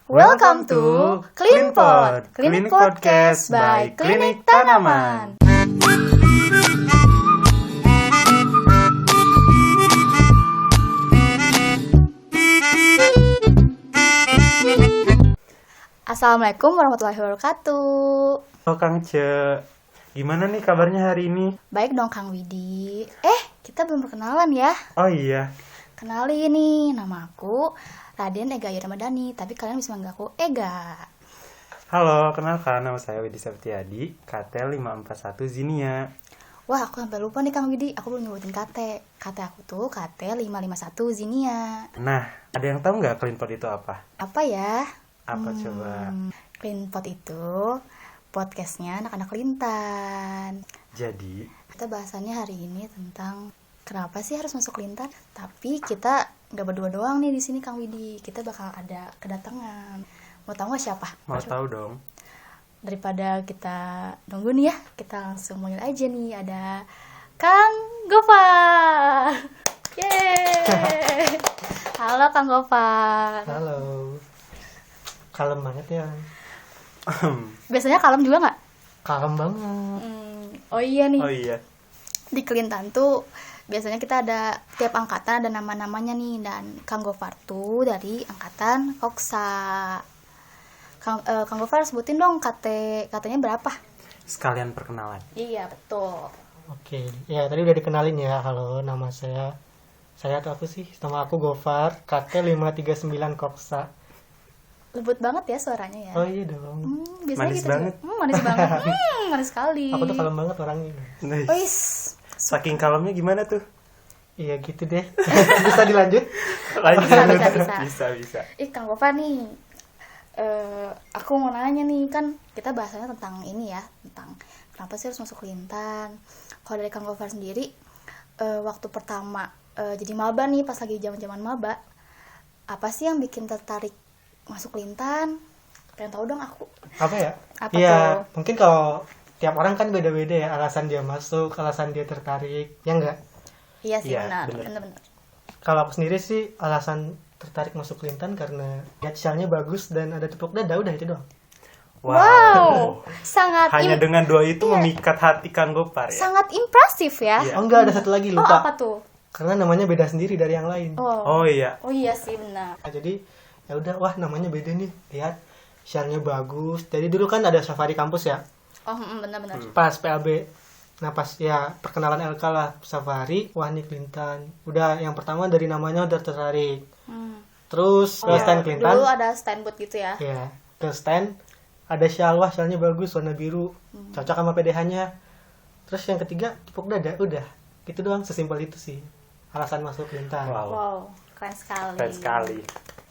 Welcome to Cleanpod, Klinik Podcast by Klinik Tanaman. Assalamualaikum warahmatullahi wabarakatuh. Oh Kang Ce, gimana nih kabarnya hari ini? Baik dong Kang Widi. Kita belum perkenalan ya. Oh iya. Kenalin nih, nama aku Raden Ega Ayu Ramadhani, tapi kalian bisa manggil aku Ega. Halo, kenalkan nama saya Widi Septiadi, KT 541 Zinia. Wah, aku sampai lupa nih Kang Widi, aku belum nyebutin KT. KT aku tuh KT 551 Zinia. Nah, ada yang tahu nggak Cleanpod itu apa? Apa ya? Apa coba? Cleanpod itu podcastnya anak-anak Lintan. Jadi, Kita bahasannya hari ini tentang kenapa sih harus masuk Lintan. Tapi kita nggak berdua doang nih di sini Kang Widi. Kita bakal ada kedatangan. Mau tahu nggak siapa? mau tahu dong? Daripada kita nunggu nih ya, kita langsung manggil aja nih. Ada Kang Gofar. Yeay. Halo Kang Gofar. Halo. Kalem banget ya. Biasanya kalem juga nggak? Kalem banget. Oh iya nih. Oh iya. Di Kelintan tuh biasanya kita ada tiap angkatan ada nama-namanya nih, dan Kang Gofar tuh dari angkatan Koksa. Kang Gofar sebutin dong katanya berapa? Sekalian perkenalan. Iya betul. Oke. Ya tadi udah dikenalin ya. Halo, nama saya. Saya tuh apa sih? Nama aku Gofar, KT 539 Koksa. Lembut banget ya suaranya ya. Oh iya dong. Biasanya Manis gitu banget. juga. Manis banget. Manis sekali. Aku tuh kalem banget orangnya. Nice. Wis. Saking kalemnya gimana tuh? Iya gitu deh. Bisa dilanjut? Lanjut. Bisa. Bisa. Kang Gofar nih. Aku mau nanya nih, kan kita bahasanya tentang ini ya, tentang kenapa sih harus masuk Lintan. Kalau dari Kang Gofar sendiri, waktu pertama jadi maba nih, pas lagi zaman-zaman maba, apa sih yang bikin tertarik masuk Lintan? Pengen tahu dong aku. Apa ya? Apa Iya, tuh? mungkin kalau tiap orang kan beda-beda ya alasan dia masuk, alasan dia tertarik. Ya enggak? Iya sih, Iya, benar. Kalau aku sendiri sih alasan tertarik masuk Lintan karena lihat shell-nya bagus dan ada tepuk dada, udah itu doang. Wow, sangat Hanya dengan dua itu Iya. memikat hati Kang Gofar ya. sangat impresif ya. Iya. Oh enggak, ada satu lagi Oh, lupa. apa tuh? Karena namanya beda sendiri dari yang lain. Oh. Oh iya. Oh iya sih, benar. Nah, jadi ya udah, wah namanya beda nih. Lihat shell-nya bagus. Jadi dulu kan ada safari kampus ya. Oh, benar-benar. Pas PAB. Nah pas ya perkenalan LK lah safari, wah nih Lintan. Udah yang pertama dari namanya udah tertarik. Terus ke stand Lintan. Dulu ada stand booth gitu ya. Ya, ke stand ada shawl, wah shellnya bagus warna biru. Cocok sama PDH-nya. Terus yang ketiga tepuk dada, udah. Gitu doang, sesimpel itu sih. Alasan masuk Lintan. Wow. Wow, keren sekali. Keren sekali.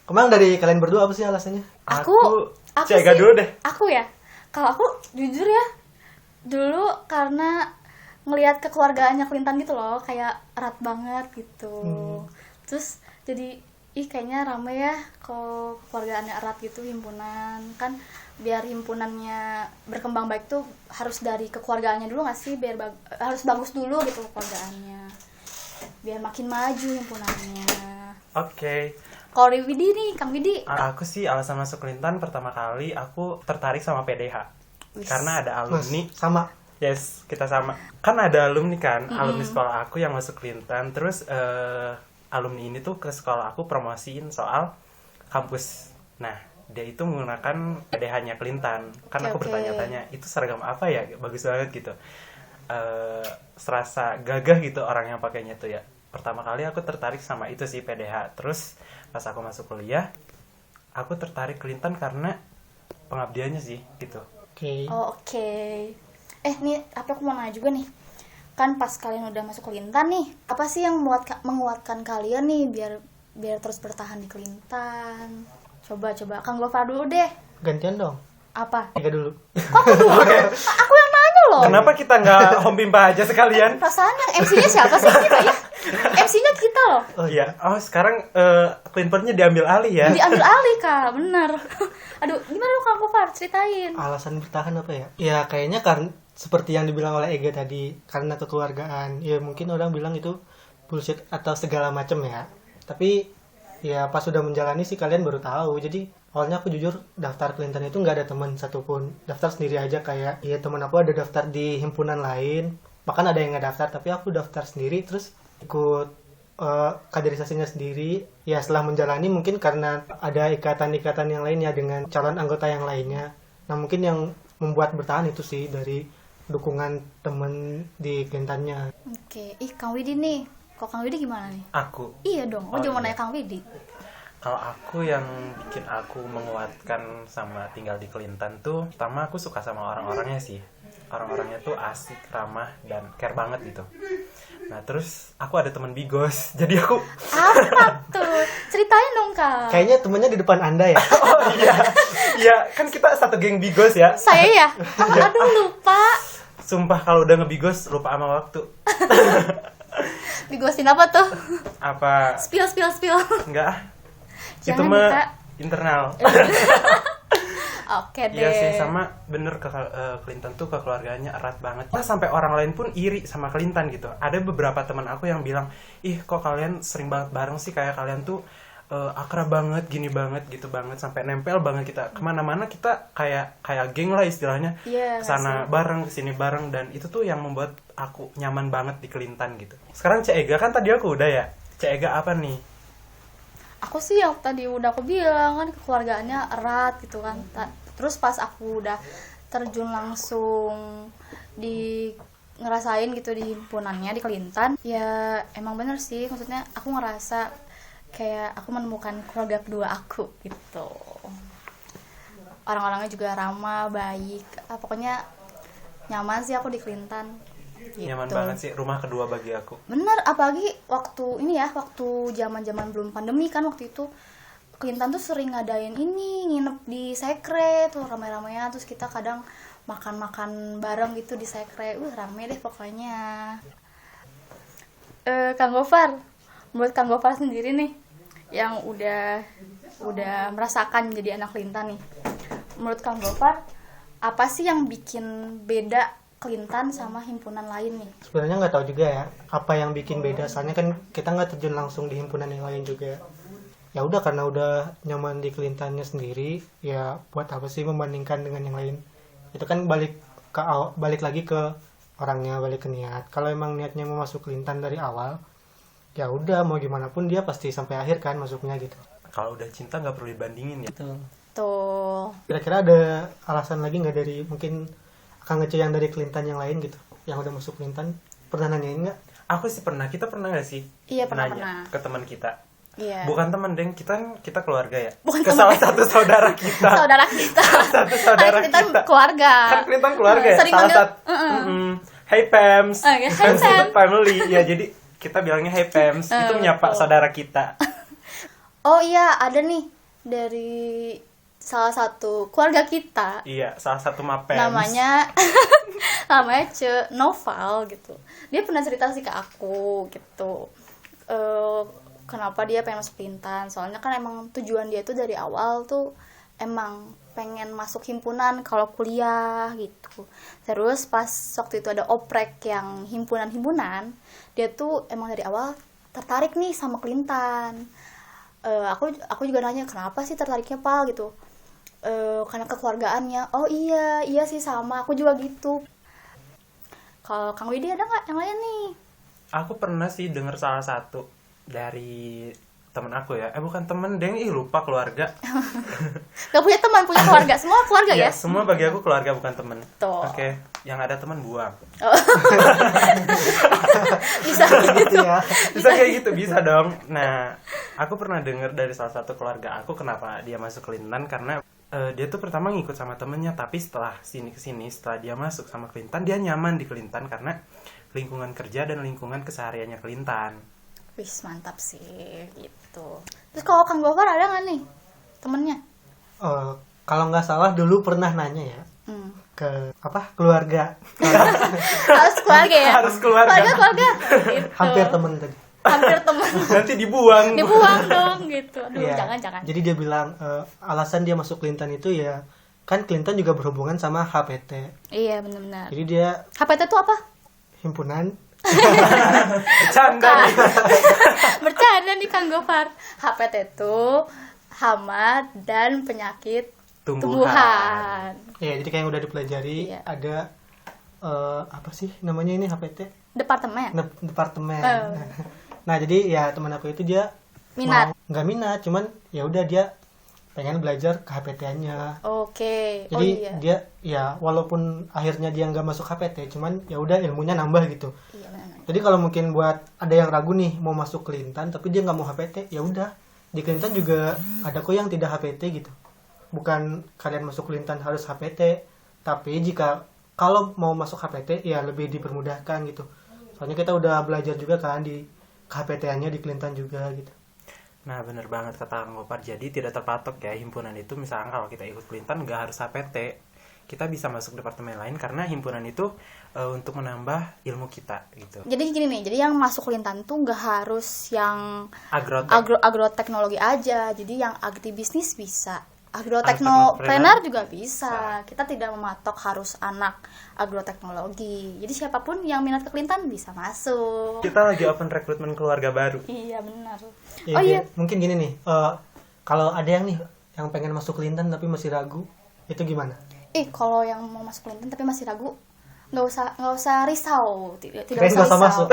Kemang dari kalian berdua apa sih alasannya? Aku Cega sih- dulu deh. Aku ya. Kalau aku jujur ya, dulu karena ngelihat kekeluargaannya Kelintan gitu loh, kayak erat banget gitu. Terus jadi kayaknya rame ya kalau keluargaannya erat gitu, himpunan. Kan biar himpunannya berkembang baik tuh harus dari kekeluargaannya dulu nggak sih? Biar harus bagus dulu gitu kekeluargaannya. Biar makin maju himpunannya. Oke. Kalau dari Widi nih, Kang Widi. Aku sih alasan masuk Lintan pertama kali aku tertarik sama PDH. Wis. Karena ada Mas, alumni. sama. Yes, kita sama. Kan ada alumni kan, alumni sekolah aku yang masuk Lintan. Terus alumni ini tuh ke sekolah aku promosiin soal kampus. Nah, dia itu menggunakan PDH-nya Kelintan. Kan aku Oke. bertanya-tanya, itu seragam apa ya? Bagus banget gitu. Serasa gagah gitu orang yang pakainya tuh ya. Pertama kali aku tertarik sama itu sih PDH. Terus pas aku masuk kuliah, aku tertarik Kelintan karena pengabdiannya sih gitu. Oke. Oh, oke. Nih, aku mau nanya juga nih. Kan pas kalian udah masuk Kelintan nih, apa sih yang menguatkan kalian nih biar terus bertahan di Kelintan? Coba Kang Gofar dulu deh. Gantian dong. Apa? Ega dulu. Aku yang nanya loh. Kenapa kita nggak home pimpa aja sekalian? Perasaan yang MC-nya siapa sih kita ya? MC-nya kita loh. Oh iya, sekarang Cleanpodnya diambil alih ya? Diambil alih Kak, bener. Aduh, gimana dong Kang Gofar? Ceritain. Alasan bertahan apa ya? Ya kayaknya karena seperti yang dibilang oleh Ega tadi, karena kekeluargaan. Ya mungkin orang bilang itu bullshit atau segala macam ya. Tapi ya pas sudah menjalani sih kalian baru tahu. Jadi Awalnya aku jujur daftar Kelintan itu nggak ada teman satupun, daftar sendiri aja kayak iya teman aku ada daftar di himpunan lain, bahkan ada yang nggak daftar tapi aku daftar sendiri terus ikut kaderisasinya sendiri. Ya setelah menjalani mungkin karena ada ikatan-ikatan yang lainnya dengan calon anggota yang lainnya. Nah mungkin yang membuat bertahan itu sih dari dukungan temen di Kelintannya. Oke, Kang Widi nih. Kok Kang Widi gimana nih? Aku. Iya dong, Oh, cuma iya. nanya Kang Widi. Kalau aku yang bikin aku menguatkan sama tinggal di Kelintan tuh, pertama aku suka sama orang-orangnya sih. Orang-orangnya tuh asik, ramah, dan care banget gitu. Nah terus aku ada teman bigos, jadi aku Apa tuh? Ceritain dong, Kak. Kayaknya temennya di depan Anda ya. oh iya kan kita satu geng bigos ya. Saya ya? Aduh, lupa. Sumpah kalau udah ngebigos lupa sama waktu. Digosin apa tuh? Apa Spill. enggak? Itu Jangan, mah Dita. internal. Oke deh. Iya sih, sama bener Kelintan tuh kekeluargaannya erat banget. Nah, sampai orang lain pun iri sama Kelintan gitu. Ada beberapa teman aku yang bilang, ih kok kalian sering banget bareng sih, kayak kalian tuh akrab banget, gini banget, gitu banget, sampai nempel banget kita kemana-mana, kita kayak geng lah istilahnya. Iya, Kesana bareng, kesini bareng, dan itu tuh yang membuat aku nyaman banget di Kelintan gitu. Sekarang Cek Ega kan tadi aku udah ya. Cek Ega apa nih? Aku sih yang tadi udah aku bilang kan kekeluargaannya erat gitu kan. Terus pas aku udah terjun langsung di ngerasain gitu di himpunannya di Kelintan, ya emang bener sih, maksudnya aku ngerasa kayak aku menemukan keluarga kedua aku gitu. Orang-orangnya juga ramah, baik, pokoknya nyaman sih aku di Kelintan gitu. Nyaman banget sih, rumah kedua bagi aku. Bener, apalagi waktu ini ya, waktu zaman-zaman belum pandemi kan, waktu itu Kelintan tuh sering ngadain ini, nginep di sekre tuh ramai-ramainya, terus kita kadang makan-makan bareng gitu di sekre. Rame deh pokoknya. Kang Gofar, menurut Kang Gofar sendiri nih yang udah merasakan jadi anak Kelintan nih. Menurut Kang Gofar, apa sih yang bikin beda Kelintan sama himpunan lain nih? Sebenarnya nggak tahu juga ya apa yang bikin beda, soalnya kan kita nggak terjun langsung di himpunan yang lain juga. Ya udah, karena udah nyaman di Kelintannya sendiri, ya buat apa sih membandingkan dengan yang lain? Itu kan balik lagi ke orangnya, balik ke niat. Kalau emang niatnya mau masuk Kelintan dari awal, ya udah mau gimana pun dia pasti sampai akhir kan masuknya gitu. Kalau udah cinta nggak perlu dibandingin ya. Tuh. Kira-kira ada alasan lagi nggak dari mungkin Kang Ece yang dari Kelintan yang lain gitu, yang udah masuk Kelintan, pernah nanyain nggak? Aku sih pernah, kita pernah gak sih? Iya, pernah. Nanya ke teman kita. Iya. Bukan teman, Deng, kita keluarga ya. Bukan ke teman. salah satu saudara kita. Saudara kita. Satu saudara Kelintan kita. keluarga. Kan Kelintan keluarga ya. Sering Salah manggil, satu. Hey Pems. Oke, hey, Pems Pem. family. Ya jadi kita bilangnya Hey Pems. Itu menyapa betul. saudara kita. Oh iya, ada nih dari salah satu keluarga kita. Iya, salah satu Mapems. Namanya Ce Noval gitu. Dia pernah cerita sih ke aku gitu. Kenapa dia pengen masuk Kelintan? Soalnya kan emang tujuan dia tuh dari awal tuh emang pengen masuk himpunan kalau kuliah gitu. Terus pas waktu itu ada oprek yang himpunan-himpunan, dia tuh emang dari awal tertarik nih sama Kelintan. Aku juga nanya kenapa sih tertariknya Pal gitu. Karena kekeluargaannya. Oh iya sih sama, aku juga gitu. Kalau Kang Widi ada nggak yang lain nih? Aku pernah sih dengar salah satu dari temen aku ya. Bukan temen, Deng, lupa keluarga. Gak punya teman, punya keluarga. Semua keluarga ya? Semua bagi aku keluarga, bukan temen. Tuh. Oke, yang ada teman buang. Bisa gitu. Ya. Bisa kayak gitu, bisa dong. Nah, aku pernah dengar dari salah satu keluarga aku kenapa dia masuk Kelintan, karena dia tuh pertama ngikut sama temennya, tapi setelah sini setelah dia masuk sama Kelintan, dia nyaman di Kelintan karena lingkungan kerja dan lingkungan kesehariannya Kelintan. Wih, mantap sih gitu. Terus kalau Kang Gofar ada nggak nih temennya? Kalau nggak salah dulu pernah nanya ya ke keluarga. Harus keluarga ya? Harus keluarga. Keluarga gitu. Hampir temen tadi. Hampir temen. Nanti dibuang. Dibuang dong gitu. Aduh, Iya. jangan. Jadi dia bilang alasan dia masuk Kelintan itu ya kan Kelintan juga berhubungan sama HPT. Iya, benar-benar. Jadi dia HPT itu apa? himpunan. Bercanda nih. Bercanda nih Kang Gofar. HPT itu hama dan penyakit Tumbuhan. tumbuhan. Ya, jadi kayak yang udah dipelajari Iya. ada apa sih namanya ini HPT? Departemen. Departemen. Oh. Nah, jadi ya teman aku itu dia Minat. nggak minat, cuman ya udah dia pengen belajar ke HPT-nya. Oke. Oh Jadi iya. dia ya walaupun akhirnya dia nggak masuk HPT, cuman ya udah ilmunya nambah gitu. Iya benar. Jadi kalau mungkin buat ada yang ragu nih mau masuk Kelintan tapi dia nggak mau HPT, ya udah di Kelintan juga ada kok yang tidak HPT gitu. Bukan kalian masuk Kelintan harus HPT, tapi jika kalau mau masuk HPT ya lebih dipermudahkan gitu. Soalnya kita udah belajar juga kan di HPT-nya di Kelintan juga gitu. Nah, bener banget kata Kang Gopar. Jadi tidak terpatok ya himpunan itu. Misalkan kalau kita ikut Kelintan nggak harus HPT. Kita bisa masuk departemen lain karena himpunan itu untuk menambah ilmu kita gitu. Jadi gini nih, jadi yang masuk Kelintan tuh nggak harus yang Agrotek. agroteknologi aja, jadi yang agribisnis bisa, Entrepreneur agroteknopreneur juga bisa. Kita tidak mematok harus anak agroteknologi. Jadi siapapun yang minat ke Kelintan bisa masuk. Kita lagi open rekrutmen keluarga baru. Iya benar. Ya, Oh iya, mungkin gini nih, kalau ada yang nih yang pengen masuk Kelintan tapi masih ragu, itu gimana? kalau yang mau masuk Kelintan tapi masih ragu, nggak usah risau, tidak Kirain usah nggak usah risau. masuk.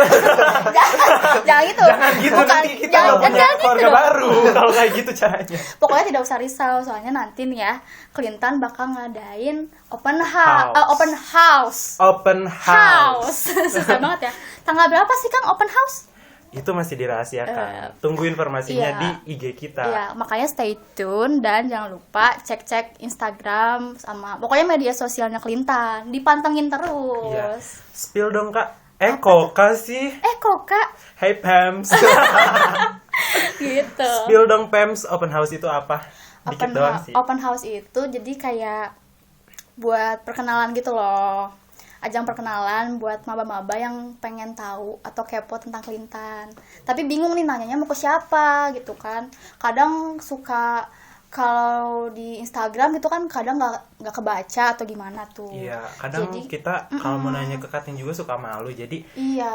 Jangan gitu. Jangan gitu, Bukan, nanti kita jangan nggak punya jangan gitu keluarga dong. baru kalau kayak gitu caranya. Pokoknya tidak usah risau, soalnya nanti nih ya Kelintan bakal ngadain open house. Open house. Susah banget ya. Tanggal berapa sih Kang open house? Itu masih dirahasiakan. Tunggu informasinya iya. di IG kita. Iya, makanya stay tune dan jangan lupa cek Instagram sama pokoknya media sosialnya Kelintan, dipantengin Iya. terus. Spill dong Kak. Kok sih? Kok Kak Hey Pams. gitu. Spill dong Pams, open house itu apa? Dikit doang sih. Open house itu jadi kayak buat perkenalan gitu loh. Ajang perkenalan buat maba-maba yang pengen tahu atau kepo tentang Kelintan. Tapi bingung nih nanyanya mau ke siapa gitu kan. Kadang suka kalau di Instagram gitu kan kadang nggak kebaca atau gimana tuh. Iya, kadang Jadi, kita kalau mau nanya ke Katin juga suka malu. Jadi iya,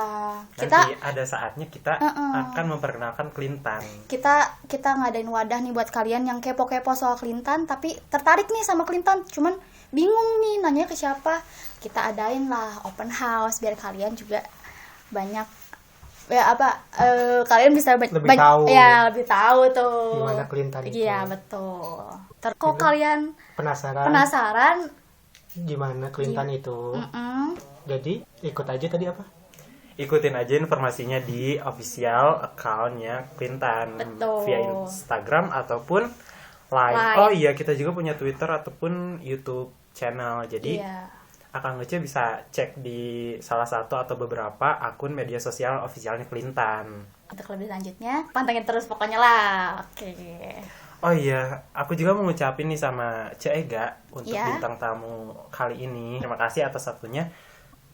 nanti ada saatnya kita akan memperkenalkan Kelintan. kita ngadain wadah nih buat kalian yang kepo-kepo soal Kelintan tapi tertarik nih sama Kelintan cuman bingung nih nanya ke siapa, kita adain lah open house biar kalian juga banyak kalian bisa Lebih tahu. ya lebih tahu tuh Gimana Kelintan itu. iya betul. Kok kalian Penasaran gimana Kelintan itu? Mm-mm. Jadi ikut aja tadi apa? Ikutin aja informasinya di official account-nya Kelintan. Betul. Via Instagram ataupun Line. Line. Oh iya, kita juga punya Twitter ataupun YouTube channel. Jadi Iya. Akang Ngece bisa cek di salah satu atau beberapa akun media sosial officialnya Kelintan. Untuk lebih lanjutnya pantengin terus pokoknya lah. Oke. Oh iya, aku juga mau ngucapin nih sama Cek Ega untuk Iya. bintang tamu kali ini. Terima kasih atas waktunya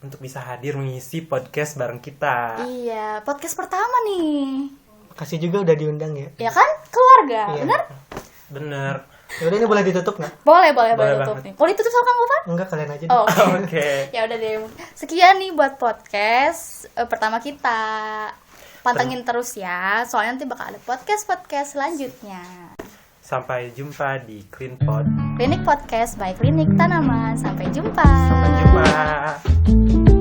untuk bisa hadir mengisi podcast bareng kita. Iya, podcast pertama nih. Makasih juga udah diundang ya. Ya kan? Keluarga, Iya. bener? Bener. Ya udah, ini boleh ditutup nggak? Boleh Boleh tutup banget. nih. Mau ditutup sama Kang Gofar? Enggak, kalian aja. Oh, deh. Oke. ya udah deh. Sekian nih buat podcast pertama kita. Pantengin terus ya, soalnya nanti bakal ada podcast selanjutnya. Sampai jumpa di Cleanpod. Klinik Podcast by Klinik Tanaman. Sampai jumpa. Sampai jumpa.